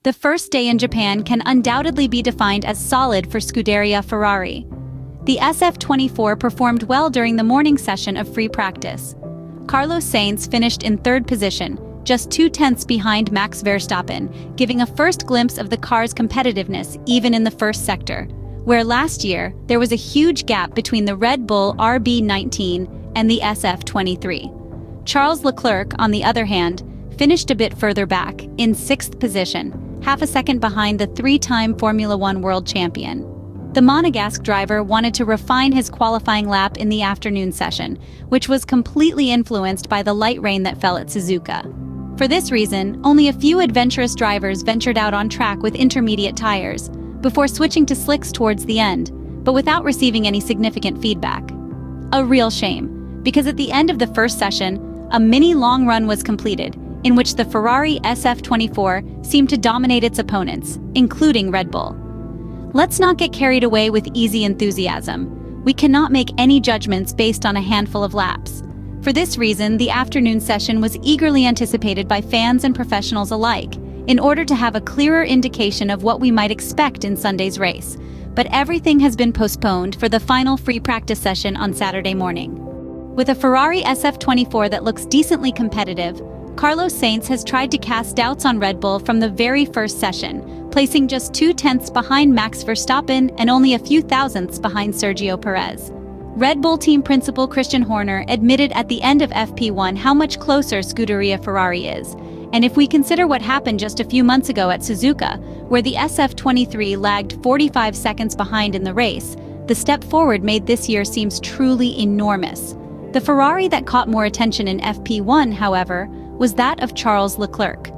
The first day in Japan can undoubtedly be defined as solid for Scuderia Ferrari. The SF-24 performed well during the morning session of free practice. Carlos Sainz finished in third position, just 2/10 behind Max Verstappen, giving a first glimpse of the car's competitiveness even in the first sector, where last year there was a huge gap between the Red Bull RB19 and the SF-23. Charles Leclerc, on the other hand, finished a bit further back, in sixth position, half a second behind the three-time Formula One world champion. The Monegasque driver wanted to refine his qualifying lap in the afternoon session, which was completely influenced by the light rain that fell at Suzuka. For this reason, only a few adventurous drivers ventured out on track with intermediate tires, before switching to slicks towards the end, but without receiving any significant feedback. A real shame, because at the end of the first session, a mini long run was completed, in which the Ferrari SF-24 seemed to dominate its opponents, including Red Bull. Let's not get carried away with easy enthusiasm. We cannot make any judgments based on a handful of laps. For this reason, the afternoon session was eagerly anticipated by fans and professionals alike, in order to have a clearer indication of what we might expect in Sunday's race. But everything has been postponed for the final free practice session on Saturday morning. With a Ferrari SF-24 that looks decently competitive, Carlos Sainz has tried to cast doubts on Red Bull from the very first session, placing just 2/10 behind Max Verstappen and only a few thousandths behind Sergio Perez. Red Bull team principal Christian Horner admitted at the end of FP1 how much closer Scuderia Ferrari is, and if we consider what happened just a few months ago at Suzuka, where the SF-23 lagged 45 seconds behind in the race, the step forward made this year seems truly enormous. The Ferrari that caught more attention in FP1, however, was that of Charles Leclerc.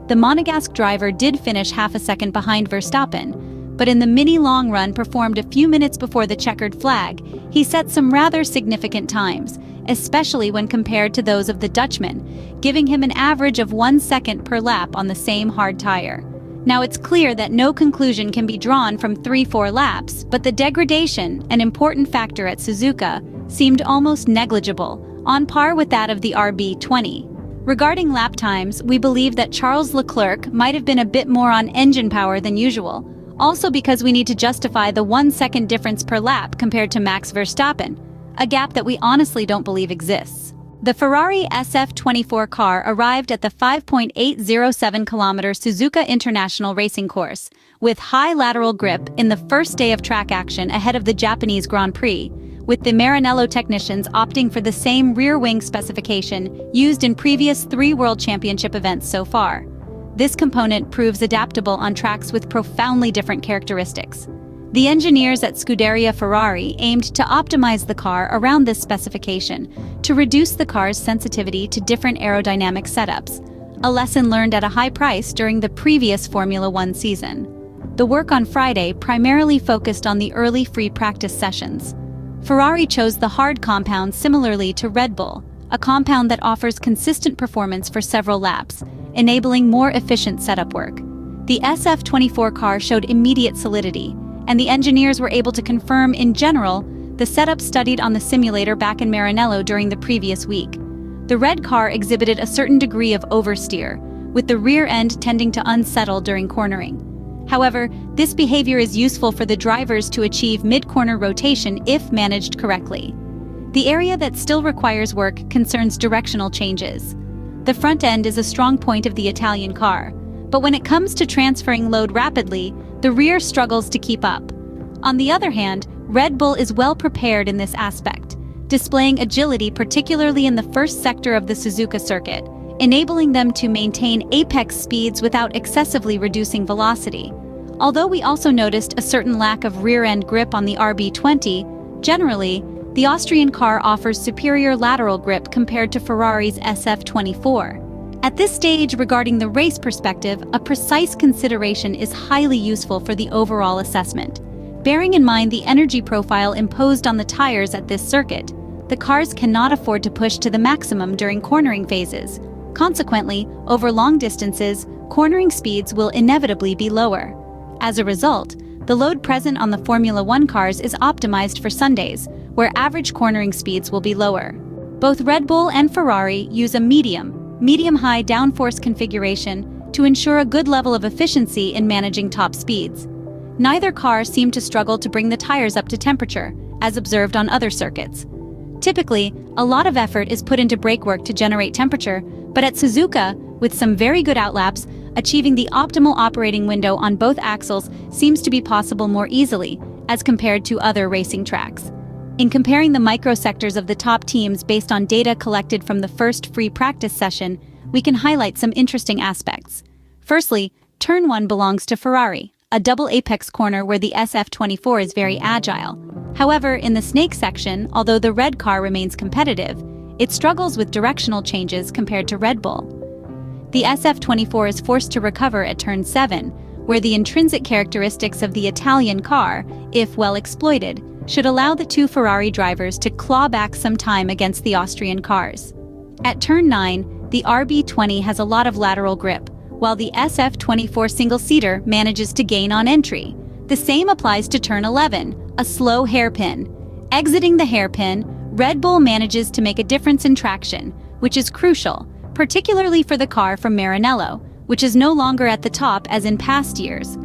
The Monegasque driver did finish half a second behind Verstappen, but in the mini long run performed a few minutes before the checkered flag, he set some rather significant times, especially when compared to those of the Dutchman, giving him an average of 1 second per lap on the same hard tire. Now it's clear that no conclusion can be drawn from 3-4 laps, but the degradation, an important factor at Suzuka, seemed almost negligible, on par with that of the RB20. Regarding lap times, we believe that Charles Leclerc might have been a bit more on engine power than usual, also because we need to justify the 1 second difference per lap compared to Max Verstappen, a gap that we honestly don't believe exists. The Ferrari SF-24 car arrived at the 5.807-kilometer Suzuka International Racing Course, with high lateral grip in the first day of track action ahead of the Japanese Grand Prix, with the Maranello technicians opting for the same rear wing specification used in previous 3 World Championship events so far. This component proves adaptable on tracks with profoundly different characteristics. The engineers at Scuderia Ferrari aimed to optimize the car around this specification to reduce the car's sensitivity to different aerodynamic setups, a lesson learned at a high price during the previous Formula One season. The work on Friday primarily focused on the early free practice sessions. Ferrari chose the hard compound similarly to Red Bull, a compound that offers consistent performance for several laps, enabling more efficient setup work. The SF-24 car showed immediate solidity, and the engineers were able to confirm, in general, the setup studied on the simulator back in Maranello during the previous week. The red car exhibited a certain degree of oversteer, with the rear end tending to unsettle during cornering. However, this behavior is useful for the drivers to achieve mid-corner rotation if managed correctly. The area that still requires work concerns directional changes. The front end is a strong point of the Italian car, but when it comes to transferring load rapidly, the rear struggles to keep up. On the other hand, Red Bull is well prepared in this aspect, displaying agility particularly in the first sector of the Suzuka circuit, enabling them to maintain apex speeds without excessively reducing velocity. Although we also noticed a certain lack of rear-end grip on the RB20, generally, the Austrian car offers superior lateral grip compared to Ferrari's SF-24. At this stage, regarding the race perspective, a precise consideration is highly useful for the overall assessment. Bearing in mind the energy profile imposed on the tires at this circuit, the cars cannot afford to push to the maximum during cornering phases. Consequently, over long distances, cornering speeds will inevitably be lower. As a result, the load present on the Formula One cars is optimized for Sundays, where average cornering speeds will be lower. Both Red Bull and Ferrari use a medium-high downforce configuration to ensure a good level of efficiency in managing top speeds. Neither car seemed to struggle to bring the tires up to temperature, as observed on other circuits. Typically, a lot of effort is put into brake work to generate temperature, but at Suzuka, with some very good outlaps, achieving the optimal operating window on both axles seems to be possible more easily, as compared to other racing tracks. In comparing the microsectors of the top teams based on data collected from the first free practice session, we can highlight some interesting aspects. Firstly, Turn 1 belongs to Ferrari, a double apex corner where the SF-24 is very agile. However, in the snake section, although the red car remains competitive, it struggles with directional changes compared to Red Bull. The SF-24 is forced to recover at Turn 7, where the intrinsic characteristics of the Italian car, if well exploited, should allow the two Ferrari drivers to claw back some time against the Austrian cars. At Turn 9, the RB20 has a lot of lateral grip, while the SF-24 single-seater manages to gain on entry. The same applies to Turn 11, a slow hairpin. Exiting the hairpin, Red Bull manages to make a difference in traction, which is crucial, particularly for the car from Maranello, which is no longer at the top as in past years.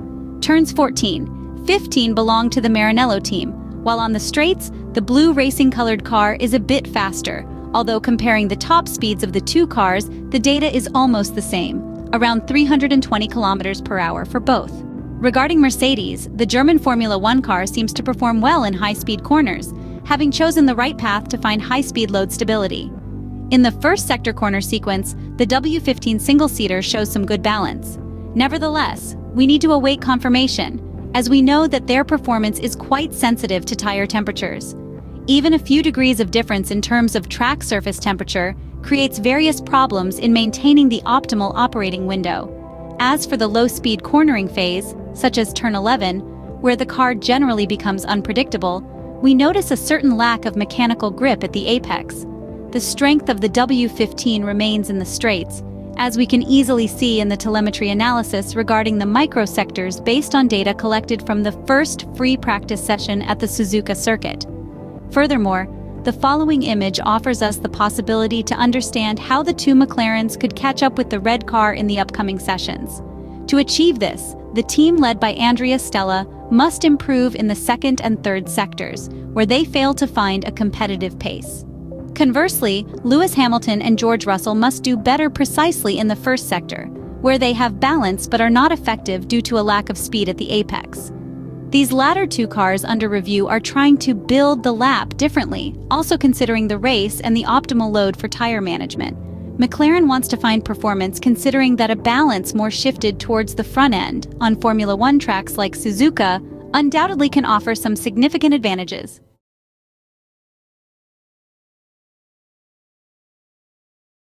Turns 14, 15 belong to the Maranello team, while on the straights, the blue racing-colored car is a bit faster, although comparing the top speeds of the two cars, the data is almost the same, around 320 km/h for both. Regarding Mercedes, the German Formula One car seems to perform well in high-speed corners, having chosen the right path to find high-speed load stability. In the first sector corner sequence, the W15 single-seater shows some good balance. Nevertheless, we need to await confirmation, as we know that their performance is quite sensitive to tire temperatures. Even a few degrees of difference in terms of track surface temperature creates various problems in maintaining the optimal operating window. As for the low-speed cornering phase, such as Turn 11, where the car generally becomes unpredictable, we notice a certain lack of mechanical grip at the apex. The strength of the W15 remains in the straights, as we can easily see in the telemetry analysis regarding the microsectors based on data collected from the first free practice session at the Suzuka circuit. Furthermore, the following image offers us the possibility to understand how the two McLarens could catch up with the red car in the upcoming sessions. To achieve this, the team led by Andrea Stella must improve in the second and third sectors, where they fail to find a competitive pace. Conversely, Lewis Hamilton and George Russell must do better precisely in the first sector, where they have balance but are not effective due to a lack of speed at the apex. These latter two cars under review are trying to build the lap differently, also considering the race and the optimal load for tire management. McLaren wants to find performance considering that a balance more shifted towards the front end on Formula One tracks like Suzuka undoubtedly can offer some significant advantages.